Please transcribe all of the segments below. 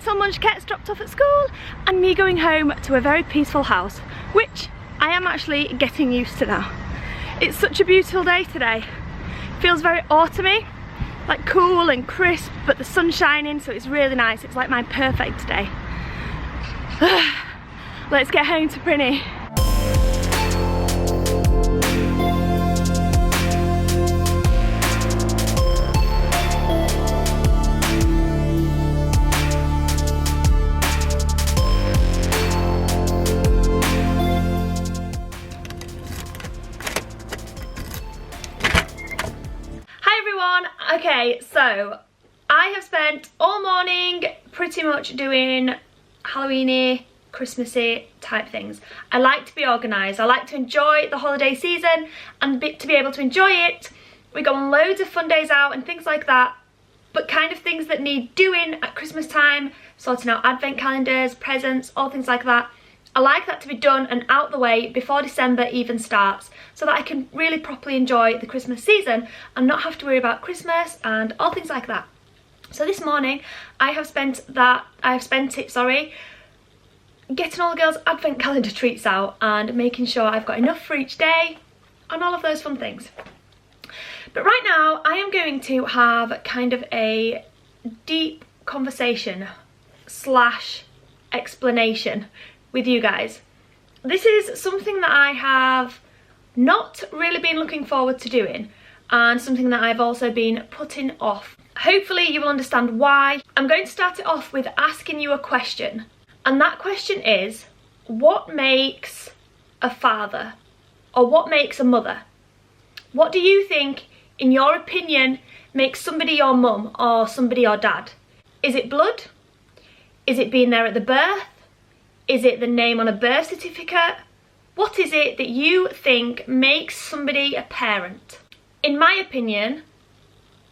till Munch gets dropped off at school and me going home to a very peaceful house, which I am actually getting used to now. It's such a beautiful day today. Feels very autumny, like cool and crisp, but the sun's shining, so it's really nice. It's like my perfect day. Let's get home to Prinny. Okay, so I have spent all morning pretty much doing Halloween-y, Christmassy type things. I like to be organised. I like to enjoy the holiday season and to be able to enjoy it. We go on loads of fun days out and things like that, but kind of things that need doing at Christmas time, sorting out advent calendars, presents, all things like that. I like that to be done and out the way before December even starts, so that I can really properly enjoy the Christmas season and not have to worry about Christmas and all things like that. So this morning I have spent it getting all the girls' advent calendar treats out and making sure I've got enough for each day and all of those fun things. But right now I am going to have kind of a deep conversation slash explanation with you guys. This is something that I have not really been looking forward to doing, and something that I've also been putting off. Hopefully you will understand why. I'm going to start it off with asking you a question, and that question is, what makes a father, or what makes a mother? What do you think, in your opinion, makes somebody your mum or somebody your dad? Is it blood? Is it being there at the birth? Is it the name on a birth certificate? What is it that you think makes somebody a parent? In my opinion,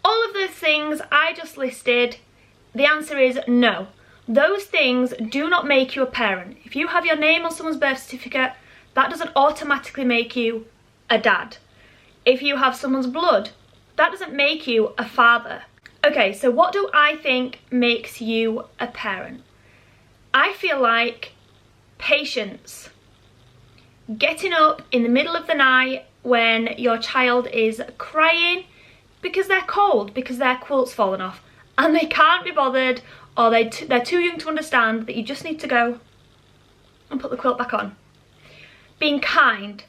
all of those things I just listed, the answer is no. Those things do not make you a parent. If you have your name on someone's birth certificate, that doesn't automatically make you a dad. If you have someone's blood, that doesn't make you a father. Okay, so what do I think makes you a parent? I feel like patience. Getting up in the middle of the night when your child is crying because they're cold, because their quilt's fallen off and they can't be bothered, or they're too young to understand that you just need to go and put the quilt back on. Being kind,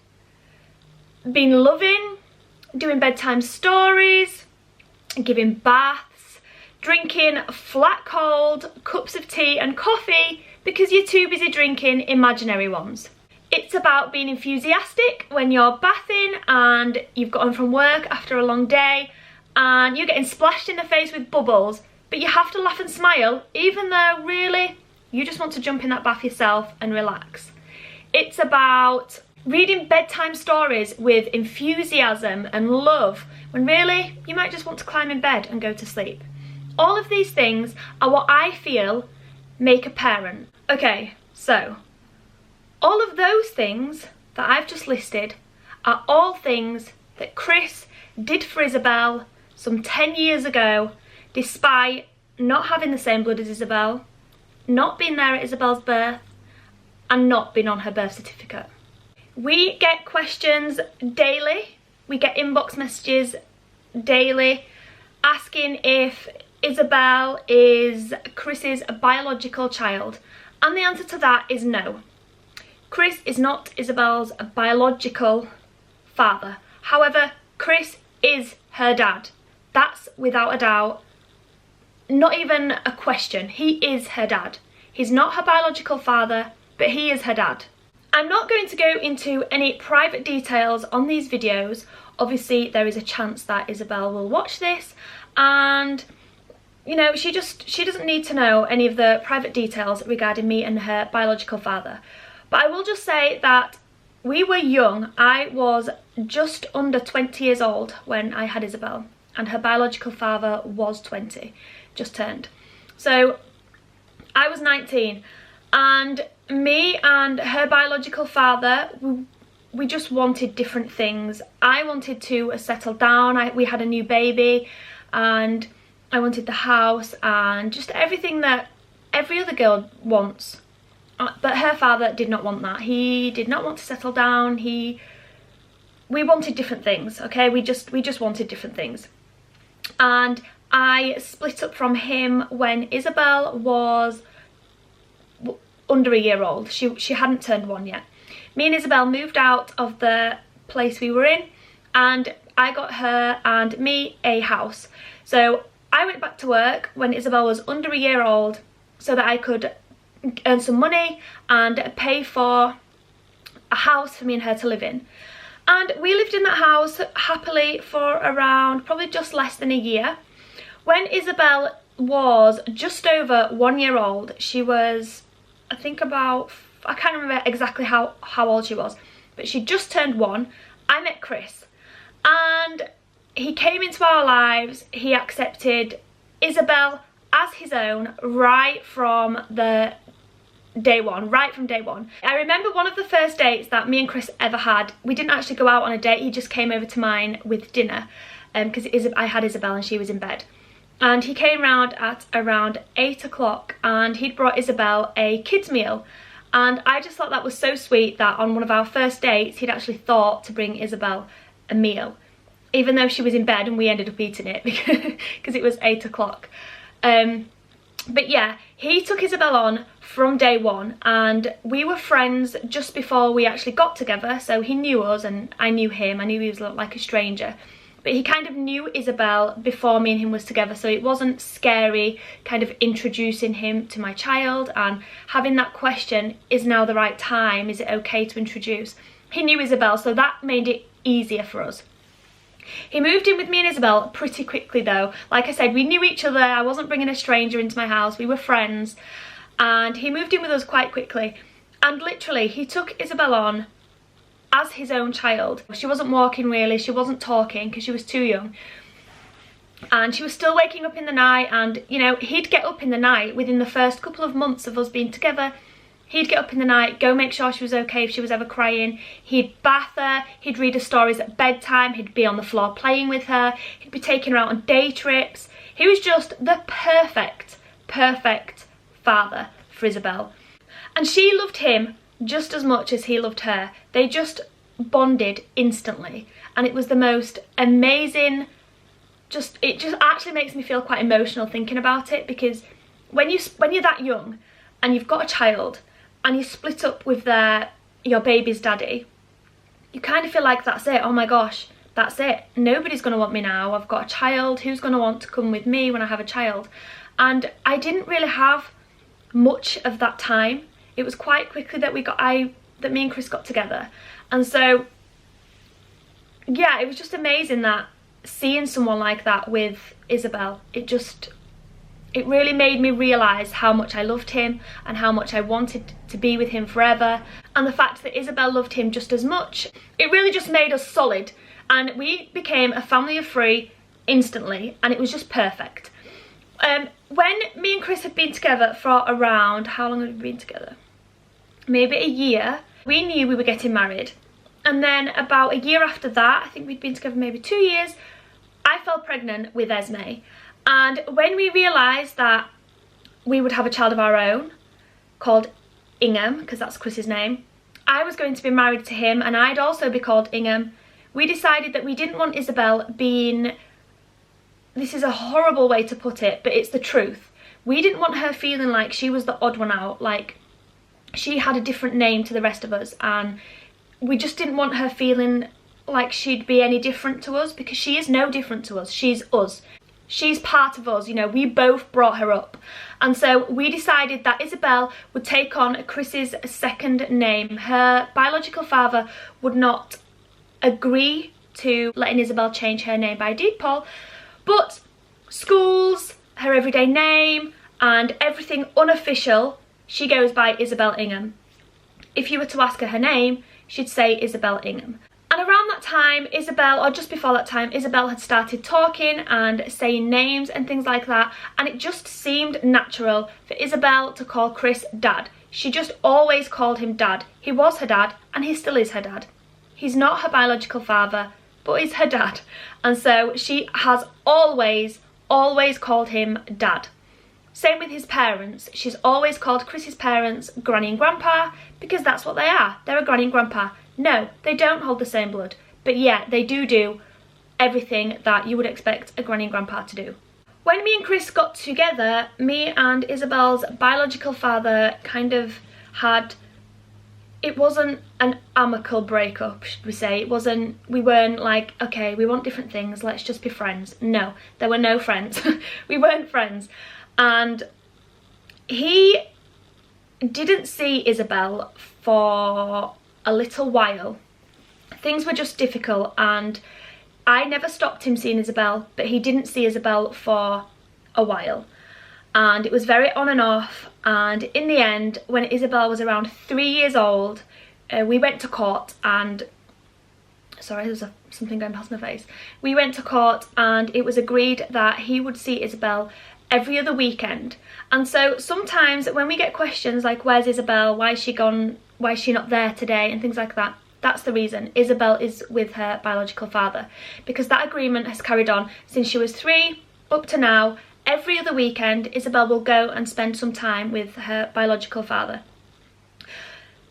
being loving, doing bedtime stories, giving baths, drinking flat cold cups of tea and coffee because you're too busy drinking imaginary ones. It's about being enthusiastic when you're bathing and you've got home from work after a long day and you're getting splashed in the face with bubbles, but you have to laugh and smile even though really you just want to jump in that bath yourself and relax. It's about reading bedtime stories with enthusiasm and love when really you might just want to climb in bed and go to sleep. All of these things are what I feel make a parent. Okay, so all of those things that I've just listed are all things that Chris did for Isabelle some 10 years ago, despite not having the same blood as Isabelle, not being there at Isabelle's birth, and not being on her birth certificate. We get questions daily, we get inbox messages daily asking if Isabelle is Chris's biological child, and the answer to that is no. Chris is not Isabelle's biological father. However, Chris is her dad. That's without a doubt, not even a question. He is her dad. He's not her biological father, but he is her dad. I'm not going to go into any private details on these videos. Obviously, there is a chance that Isabelle will watch this, and you know, she doesn't need to know any of the private details regarding me and her biological father. But I will just say that we were young. I was just under 20 years old when I had Isabelle, and her biological father was 20, just turned. So I was 19, and me and her biological father, we just wanted different things. I wanted to settle down. We had a new baby, and I wanted the house and just everything that every other girl wants. But her father did not want that. He did not want to settle down. We wanted different things, okay? We just wanted different things. And I split up from him when Isabelle was under a year old. She hadn't turned 1 yet. Me and Isabelle moved out of the place we were in, and I got her and me a house. So I went back to work when Isabelle was under a year old so that I could earn some money and pay for a house for me and her to live in. And we lived in that house happily for around probably just less than a year. When Isabelle was just over 1 year old, she was, I think about, I can't remember exactly how old she was, but she just turned 1. I met Chris, and he came into our lives. He accepted Isabelle as his own right from day one. I remember one of the first dates that me and Chris ever had. We didn't actually go out on a date. He just came over to mine with dinner because I had Isabelle and she was in bed. And he came round at around 8 o'clock and he'd brought Isabelle a kids meal. And I just thought that was so sweet that on one of our first dates, he'd actually thought to bring Isabelle a meal, even though she was in bed and we ended up eating it because it was 8 o'clock. But yeah, he took Isabelle on from day one, and we were friends just before we actually got together. So he knew us and I knew him. I knew he was like a stranger. But he kind of knew Isabelle before me and him was together, so it wasn't scary kind of introducing him to my child and having that question, is now the right time, is it okay to introduce? He knew Isabelle, so that made it easier for us. He moved in with me and Isabelle pretty quickly though. Like I said, we knew each other. I wasn't bringing a stranger into my house. We were friends, and he moved in with us quite quickly. And literally, he took Isabelle on as his own child. She wasn't walking really, she wasn't talking because she was too young, and she was still waking up in the night. And you know, he'd get up in the night within the first couple of months of us being together. He'd get up in the night, go make sure she was okay if she was ever crying. He'd bath her, he'd read her stories at bedtime, he'd be on the floor playing with her, he'd be taking her out on day trips. He was just the perfect father for Isabelle. And she loved him just as much as he loved her. They just bonded instantly, and it was the most amazing, it just actually makes me feel quite emotional thinking about it, because when you're that young and you've got a child and you split up with your baby's daddy, you kind of feel like that's it. Oh my gosh, that's it. Nobody's going to want me now. I've got a child. Who's going to want to come with me when I have a child? And I didn't really have much of that time. It was quite quickly that that me and Chris got together. And so, yeah, it was just amazing that seeing someone like that with Isabelle, it really made me realise how much I loved him and how much I wanted to be with him forever. And the fact that Isabelle loved him just as much, it really just made us solid. And we became a family of 3 instantly, and it was just perfect. When me and Chris had been together for around, how long had we been together? Maybe a year, we knew we were getting married. And then about a year after that, I think we'd been together maybe 2 years, I fell pregnant with Esme. And when we realised that we would have a child of our own called Ingham, because that's Chris's name, I was going to be married to him and I'd also be called Ingham. We decided that we didn't want Isabelle being, this is a horrible way to put it, but it's the truth. We didn't want her feeling like she was the odd one out, like she had a different name to the rest of us, and we just didn't want her feeling like she'd be any different to us, because she is no different to us. She's us. She's part of us, you know, we both brought her up. And so we decided that Isabelle would take on Chris's second name. Her biological father would not agree to letting Isabelle change her name by deed poll, but schools, her everyday name, and everything unofficial, she goes by Isabelle Ingham. If you were to ask her name, she'd say Isabelle Ingham. And around that time, Isabelle, or just before that time, Isabelle had started talking and saying names and things like that, and it just seemed natural for Isabelle to call Chris Dad. She just always called him Dad. He was her dad, and he still is her dad. He's not her biological father, but he's her dad. And so she has always called him Dad. Same with his parents. She's always called Chris's parents Granny and Grandpa because that's what they are. They're a Granny and Grandpa. No, they don't hold the same blood, but yeah, they do everything that you would expect a Granny and Grandpa to do. When me and Chris got together, me and Isabelle's biological father kind of had, it wasn't an amicable breakup, should we say. We weren't like, okay, we want different things, let's just be friends. No, there were no friends. We weren't friends. And he didn't see Isabelle for a little while. Things were just difficult, and I never stopped him seeing Isabelle, but he didn't see Isabelle for a while. And it was very on and off, and in the end, when Isabelle was around 3 years old, we went to court and... Sorry, there's something going past my face. We went to court and it was agreed that he would see Isabelle every other weekend. And so sometimes when we get questions like, where's Isabelle, why is she gone, why is she not there today, and things like that, that's the reason. Isabelle is with her biological father, because that agreement has carried on since she was 3 up to now. Every other weekend Isabelle will go and spend some time with her biological father.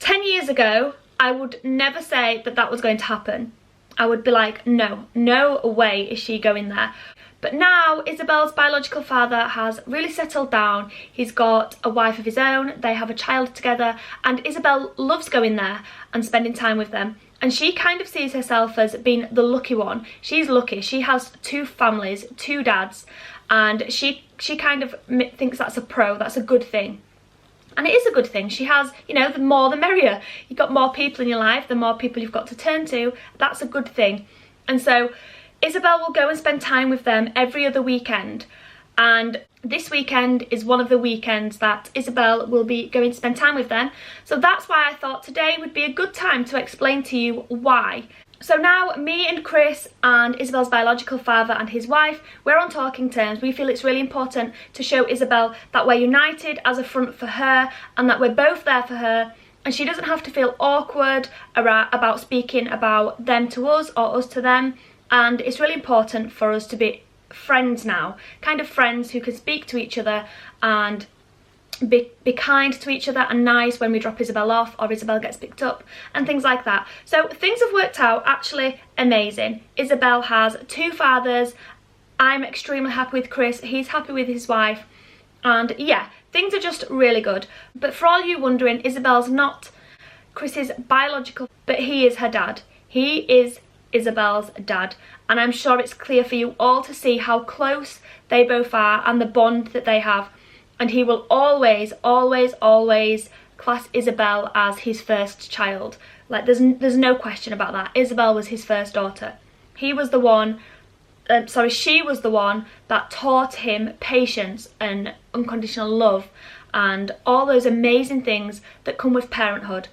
10 years ago I would never say that that was going to happen. I would be like, no way is she going there. But now Isabelle's biological father has really settled down. He's got a wife of his own, they have a child together, and Isabelle loves going there and spending time with them. And she kind of sees herself as being the lucky one. She's lucky. She has 2 families, 2 dads, and she kind of thinks that's a good thing. And it is a good thing. She has, you know, the more the merrier. You've got more people in your life, the more people you've got to turn to. That's a good thing. And so Isabelle will go and spend time with them every other weekend. And this weekend is one of the weekends that Isabelle will be going to spend time with them. So that's why I thought today would be a good time to explain to you why. So now me and Chris and Isabelle's biological father and his wife, we're on talking terms. We feel it's really important to show Isabelle that we're united as a front for her and that we're both there for her, and she doesn't have to feel awkward about speaking about them to us or us to them. And it's really important for us to be friends now, kind of friends who can speak to each other and be kind to each other and nice when we drop Isabelle off or Isabelle gets picked up and things like that. So things have worked out actually amazing. Isabelle has 2 fathers. I'm extremely happy with Chris. He's happy with his wife. And yeah, things are just really good. But for all you wondering, Isabelle's not Chris's biological, but he is her dad. He is Isabelle's dad. And I'm sure it's clear for you all to see how close they both are and the bond that they have. And he will always, always, always class Isabelle as his first child. Like, there's no question about that. Isabelle was his first daughter. She was the one that taught him patience and unconditional love and all those amazing things that come with parenthood.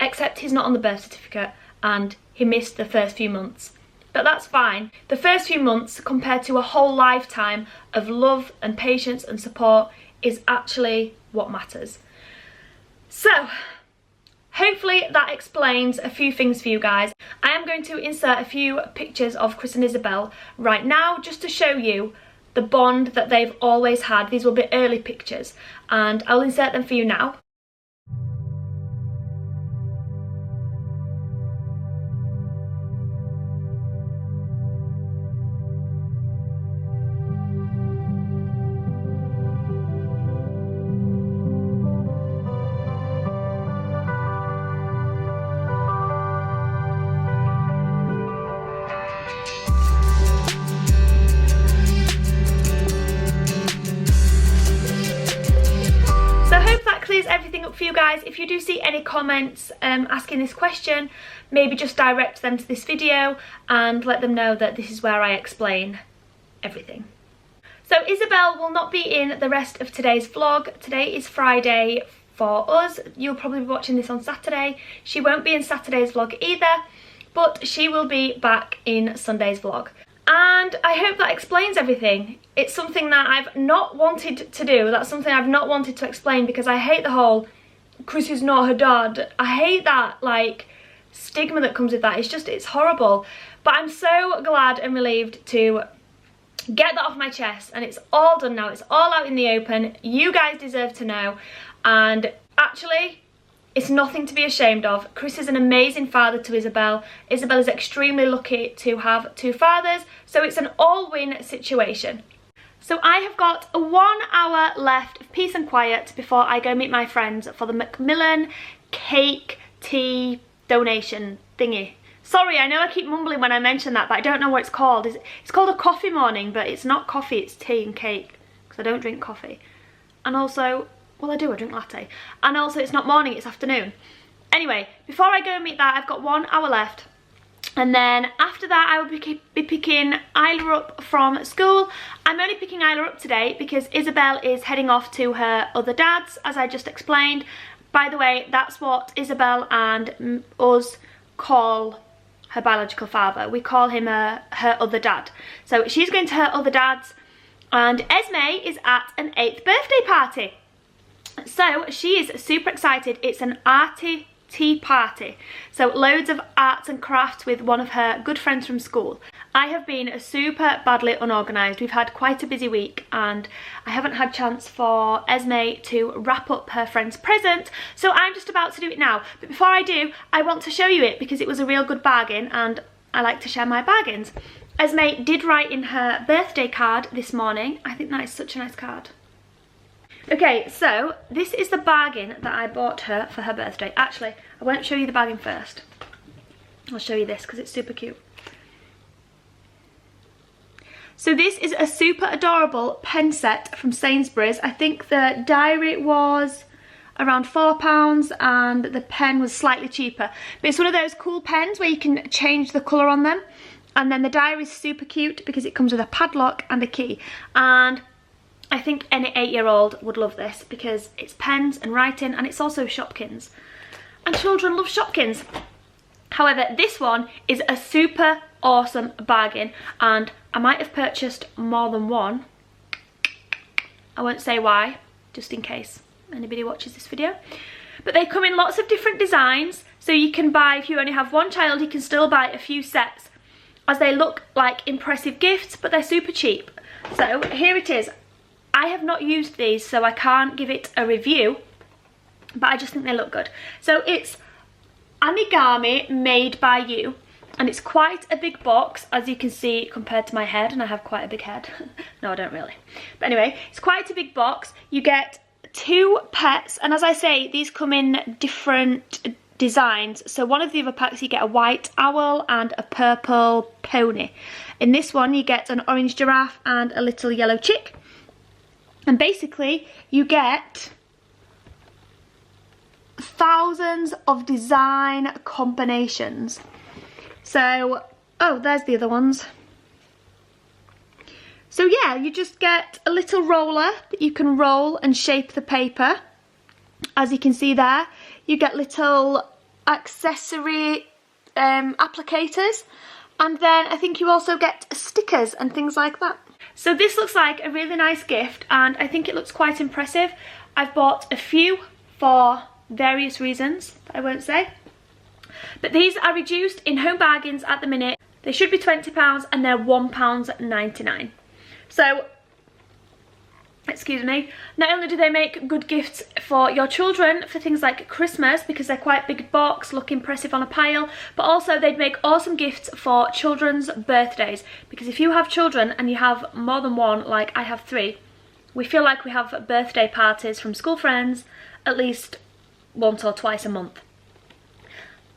Except he's not on the birth certificate and he missed the first few months. But that's fine. The first few months compared to a whole lifetime of love and patience and support is actually what matters. So hopefully that explains a few things for you guys. I am going to insert a few pictures of Chris and Isabelle right now just to show you the bond that they've always had. These will be early pictures and I'll insert them for you now. Everything up for you guys. If you do see any comments asking this question, maybe just direct them to this video and let them know that this is where I explain everything. So Isabelle will not be in the rest of today's vlog. Today is Friday for us. You'll probably be watching this on Saturday. She won't be in Saturday's vlog either, but she will be back in Sunday's vlog. And I hope that explains everything. It's something that I've not wanted to do. That's something I've not wanted to explain because I hate the whole Chris is not her dad. I hate that like stigma that comes with that. It's horrible. But I'm so glad and relieved to get that off my chest, and it's all done now. It's all out in the open. You guys deserve to know, and actually, it's nothing to be ashamed of. Chris is an amazing father to Isabelle. Isabelle is extremely lucky to have 2 fathers, so it's an all-win situation. So I have got a 1 hour left of peace and quiet before I go meet my friends for the Macmillan cake tea donation thingy. Sorry, I know I keep mumbling when I mention that, but I don't know what it's called. It's called a coffee morning, but it's not coffee, it's tea and cake, because I don't drink coffee. And also, well, I do, I drink latte. And also, it's not morning, it's afternoon. Anyway, before I go and meet that, I've got 1 hour left. And then after that, I will be picking Isla up from school. I'm only picking Isla up today because Isabelle is heading off to her other dad's, as I just explained. By the way, that's what Isabelle and us call her biological father. We call him her other dad. So she's going to her other dad's, and Esme is at an 8th birthday party. So she is super excited. It's an arty tea party. So loads of arts and crafts with one of her good friends from school. I have been super badly unorganised. We've had quite a busy week and I haven't had chance for Esme to wrap up her friend's present, so I'm just about to do it now. But before I do, I want to show you it because it was a real good bargain and I like to share my bargains. Esme did write in her birthday card this morning. I think that is such a nice card. Okay, so this is the bargain that I bought her for her birthday. Actually, I won't show you the bargain first. I'll show you this because it's super cute. So this is a super adorable pen set from Sainsbury's. I think the diary was around £4 and the pen was slightly cheaper. But it's one of those cool pens where you can change the colour on them. And then the diary is super cute because it comes with a padlock and a key. And I think any 8-year-old would love this because it's pens and writing, and it's also Shopkins. And children love Shopkins. However, this one is a super awesome bargain, and I might have purchased more than one. I won't say why, just in case anybody watches this video. But they come in lots of different designs, so you can buy, if you only have one child, you can still buy a few sets, as they look like impressive gifts, but they're super cheap. So here it is. I have not used these, so I can't give it a review, but I just think they look good. So it's Anigami Made by You, and it's quite a big box, as you can see, compared to my head, and I have quite a big head. No, I don't really. But anyway, it's quite a big box. You get 2 pets, and as I say, these come in different designs. So one of the other packs, you get a white owl and a purple pony. In this one, you get an orange giraffe and a little yellow chick. And basically, you get thousands of design combinations. So, oh, there's the other ones. So yeah, you just get a little roller that you can roll and shape the paper. As you can see there, you get little accessory applicators. And then I think you also get stickers and things like that. So this looks like a really nice gift, and I think it looks quite impressive. I've bought a few for various reasons that I won't say. But these are reduced in Home Bargains at the minute. They should be £20 and they're £1.99. So, excuse me, not only do they make good gifts for your children for things like Christmas, because they're quite big box, look impressive on a pile, but also they'd make awesome gifts for children's birthdays, because if you have children and you have more than one, like I have 3, we feel like we have birthday parties from school friends at least once or twice a month.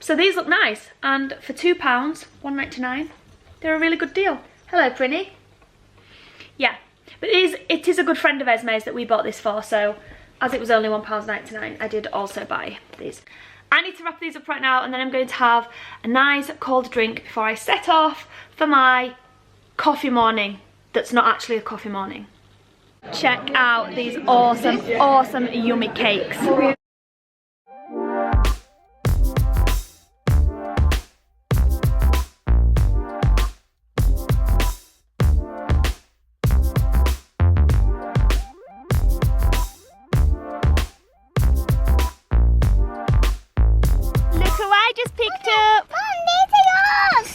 So these look nice, and for £2, £1.99, they're a really good deal. Hello, Prinny. Yeah. But it is a good friend of Esme's that we bought this for, so as it was only £1.99, I did also buy these. I need to wrap these up right now, and then I'm going to have a nice cold drink before I set off for my coffee morning that's not actually a coffee morning. Check out these awesome, awesome yummy cakes.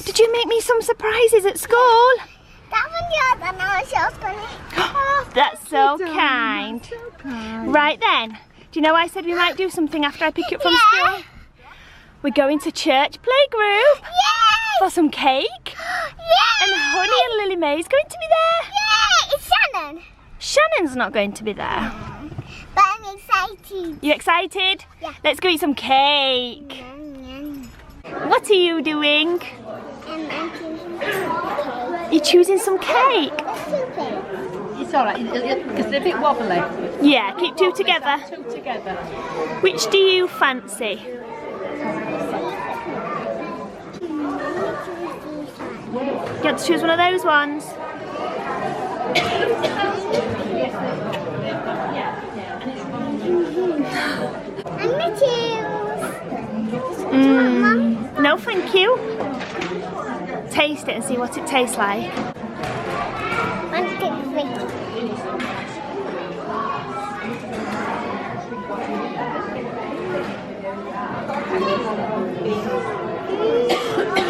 Did you make me some surprises at school? That one yours and Oh, that's so kind. So kind. Right then, do you know I said we might do something after I pick you up from school? We're going to church playgroup for some cake. And Honey and Lily Mae's going to be there. It's Shannon. Shannon's not going to be there. But I'm excited. You excited? Yeah. Let's go eat some cake. What are you doing? I'm choosing cake. You're choosing some cake? It's alright, because they're a bit wobbly. Yeah, keep two together. Two together. Which do you fancy? You want to choose one of those ones? I'm gonna choose. No, thank you. Taste it and see what it tastes like. 1, 2, 3.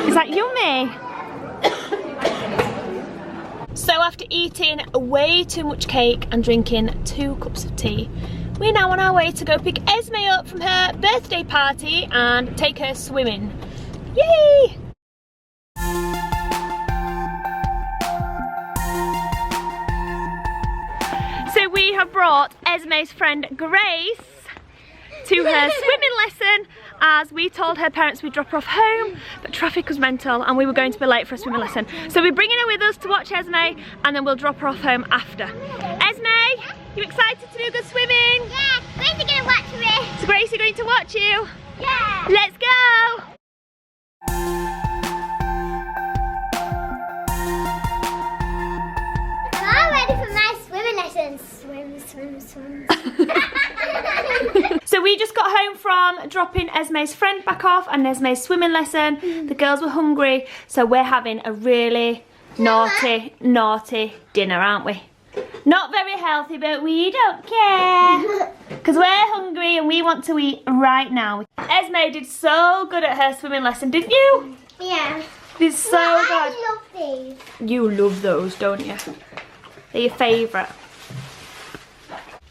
Is that yummy? So after eating way too much cake and drinking 2 cups of tea, we're now on our way to go pick Esme up from her birthday party and take her swimming. Yay! So we have brought Esme's friend Grace to her swimming lesson, as we told her parents we'd drop her off home, but traffic was mental and we were going to be late for a swimming lesson. So we're bringing her with us to watch Esme, and then we'll drop her off home after. Esme, you excited to do good swimming? Yeah, Grace is gonna watch me. So Grace, you're going to watch you? Yeah. Let's go! I'm all ready for my swimming lessons. Swim, swim, swim. So we just got home from dropping Esme's friend back off and Esme's swimming lesson. The girls were hungry, so we're having a really naughty dinner, aren't we? Not very healthy, but we don't care. Because we're hungry and we want to eat right now. Esme did so good at her swimming lesson, didn't you? Yeah. Did so good. I love these. You love those, don't you? They're your favourite.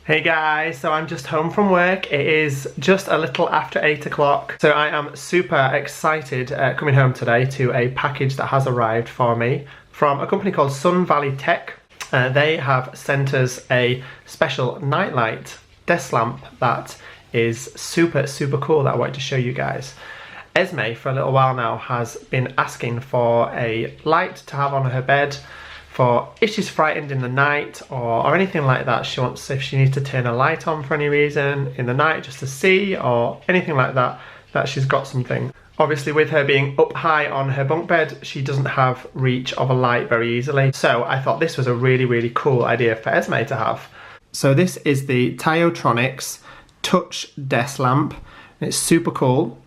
Hey guys, so I'm just home from work. It is just a little after 8 o'clock. So I am super excited coming home today to a package that has arrived for me from a company called Sun Valley Tech. They have sent us a special nightlight desk lamp that is super cool that I wanted to show you guys. Esme, for a little while now, has been asking for a light to have on her bed for if she's frightened in the night or anything like that. She wants, if she needs to turn a light on for any reason in the night just to see or anything like that, that she's got something. Obviously with her being up high on her bunk bed, she doesn't have reach of a light very easily. So I thought this was a really cool idea for Esme to have. So this is the Tyotronics Touch Desk Lamp. It's super cool.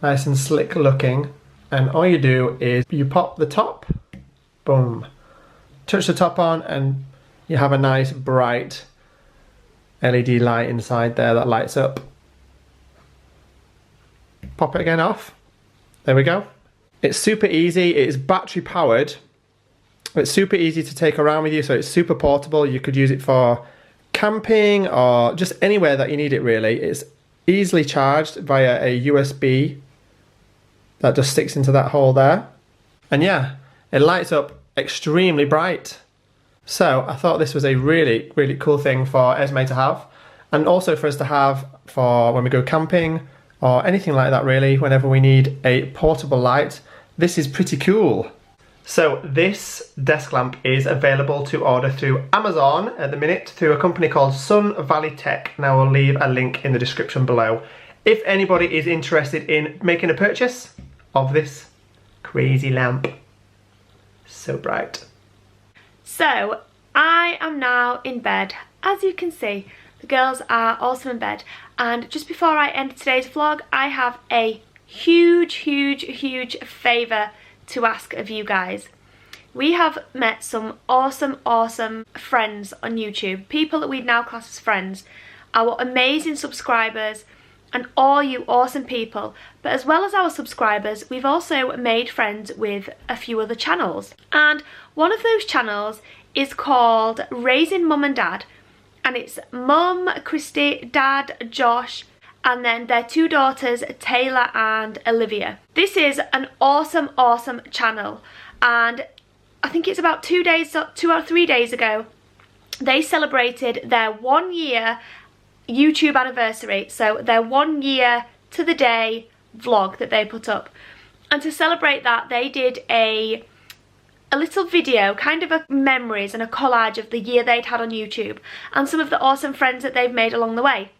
Nice and slick looking. And all you do is you pop the top, boom. Touch the top on and you have a nice bright LED light inside there that lights up. Pop it again off. There we go. It's super easy. It is battery powered. It's super easy to take around with you, so it's super portable. You could use it for camping or just anywhere that you need it really. It's easily charged via a USB that just sticks into that hole there. And yeah, it lights up extremely bright. So I thought this was a really cool thing for Esme to have, and also for us to have for when we go camping or anything like that really. Whenever we need a portable light, this is pretty cool. So this desk lamp is available to order through Amazon at the minute through a company called Sun Valley Tech. Now I'll leave a link in the description below if anybody is interested in making a purchase of this crazy lamp. So bright. So I am now in bed. As you can see, the girls are also in bed, and just before I end today's vlog, I have a huge favour to ask of you guys. We have met some awesome friends on YouTube, people that we'd now class as friends, our amazing subscribers, and all you awesome people. But as well as our subscribers, we've also made friends with a few other channels. And one of those channels is called Raising Mum and Dad. And it's Mum, Christy, Dad, Josh, and then their two daughters, Taylor and Olivia. This is an awesome, awesome channel. And I think it's about 2 or 3 days ago, they celebrated their 1 year YouTube anniversary. So their 1 year to the day vlog that they put up. And to celebrate that, they did a little video, kind of a memories and a collage of the year they'd had on YouTube and some of the awesome friends that they've made along the way.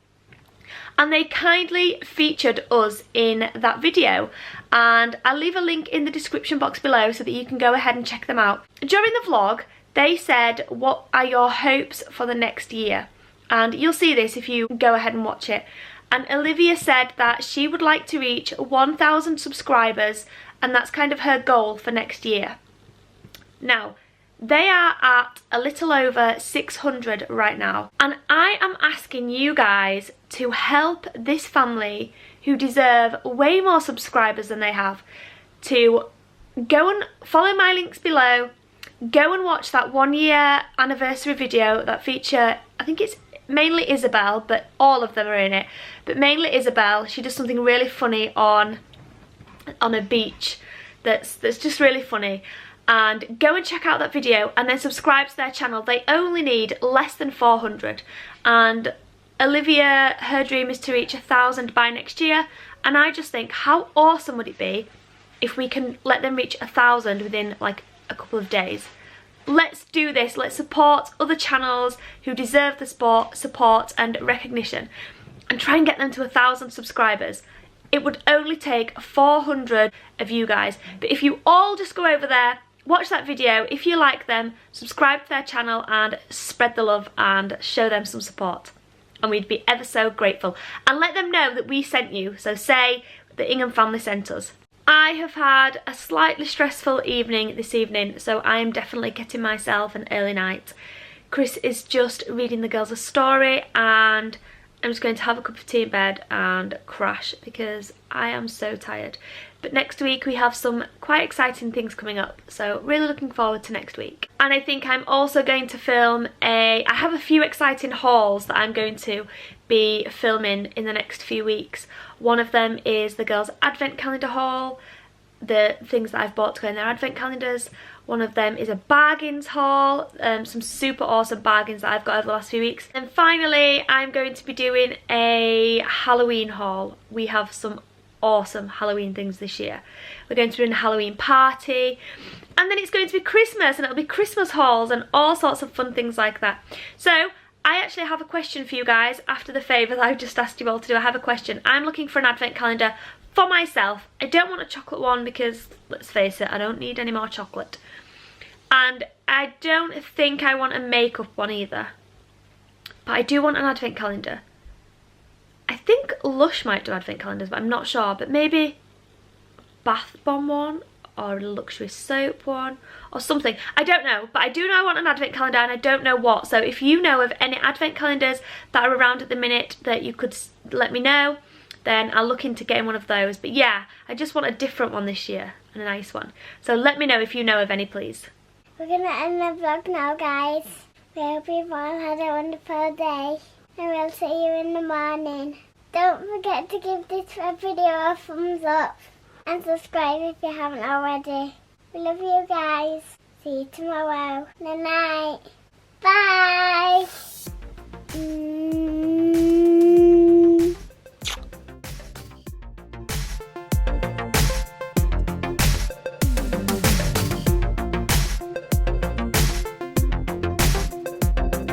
And they kindly featured us in that video, and I'll leave a link in the description box below so that you can go ahead and check them out. During the vlog, they said, what are your hopes for the next year? And you'll see this if you go ahead and watch it. And Olivia said that she would like to reach 1,000 subscribers, and that's kind of her goal for next year. Now, they are at a little over 600 right now, and I am asking you guys to help this family, who deserve way more subscribers than they have, to go and follow my links below, go and watch that 1 year anniversary video that feature, I think it's mainly Isabelle, but all of them are in it, but mainly Isabelle. She does something really funny on a beach that's just really funny. And go and check out that video and then subscribe to their channel. They only need less than 400, and Olivia, her dream is to reach 1,000 by next year, and I just think how awesome would it be if we can let them reach 1,000 within like a couple of days. Let's do this. Let's support other channels who deserve the support and recognition, and try and get them to 1,000 subscribers. It would only take 400 of you guys, but if you all just go over there, watch that video, if you like them, subscribe to their channel and spread the love and show them some support. And we'd be ever so grateful. And let them know that we sent you, so say the Ingham family sent us. I have had a slightly stressful evening this evening, so I am definitely getting myself an early night. Chris is just reading the girls a story, and I'm just going to have a cup of tea in bed and crash because I am so tired. But next week we have some quite exciting things coming up, so really looking forward to next week. And I think I'm also going to film I have a few exciting hauls that I'm going to be filming in the next few weeks. One of them is the girls' advent calendar haul, the things that I've bought to go in their advent calendars. One of them is a bargains haul, some super awesome bargains that I've got over the last few weeks. And finally, I'm going to be doing a Halloween haul. We have some awesome Halloween things this year. We're going to be doing a Halloween party, and then it's going to be Christmas, and it'll be Christmas hauls and all sorts of fun things like that. So I actually have a question for you guys after the favour that I've just asked you all to do. I have a question. I'm looking for an advent calendar for myself. I don't want a chocolate one because, let's face it, I don't need any more chocolate. And I don't think I want a makeup one either. But I do want an advent calendar. I think Lush might do advent calendars, but I'm not sure. But maybe a bath bomb one, or a luxury soap one, or something. I don't know, but I do know I want an advent calendar, and I don't know what. So if you know of any advent calendars that are around at the minute that you could let me know, then I'll look into getting one of those. But yeah, I just want a different one this year, and a nice one. So let me know if you know of any, please. We're gonna end the vlog now, guys. We hope you've all had a wonderful day, and we'll see you in the morning. Don't forget to give this video a thumbs up and subscribe if you haven't already. We love you guys. See you tomorrow. Good night. Bye.